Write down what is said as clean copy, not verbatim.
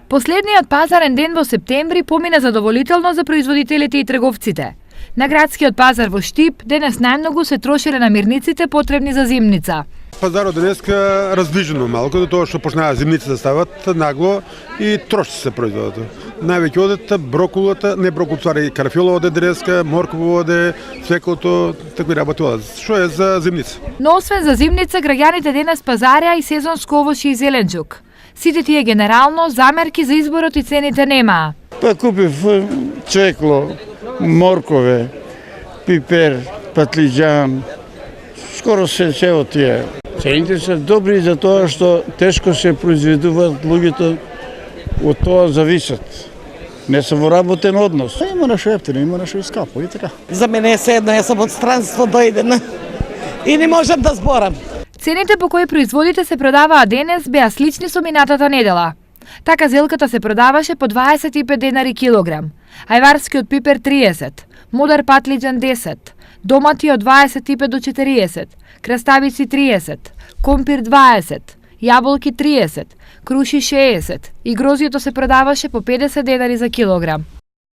Последниот пазарен ден во септември помина задоволително за производителите и трговците. На градскиот пазар во Штип денес најмногу се трошеле намирниците потребни за зимница. Пазарот денеска раздвижено малку, до тоа што почнаа зимници да стават нагло и троши се производат. Највеќе одат брокулата, не брокулата, и карафиола оде денеска, моркова оде, свеколото, такви работи одат. Што е за зимница? Но освен за зимница, граѓаните денес пазарја и сезонско овошје и зеленчук. Сите тие генерално замерки за изборот и цените немаа. Па купив цвекло, моркове, пипер, патлиџан, скоро се од тие. Цените се добри за тоа што тешко се произведуваат луѓето, од тоа зависат. Не се во работен однос. Има нешто ефтино, има нешто и скапо и така. За мене е се едно, јас сум од странство дојдена и не можам да зборам. Цените по кои производите се продаваат денес беа слични со минатата недела. Така зелката се продаваше по 25 денари килограм, ајварскиот пипер 30, мудар патлиџан 10, домати од 25 до 40, краставици 30, компир 20, јаболки 30, круши 60 и грозјето се продаваше по 50 денари за килограм.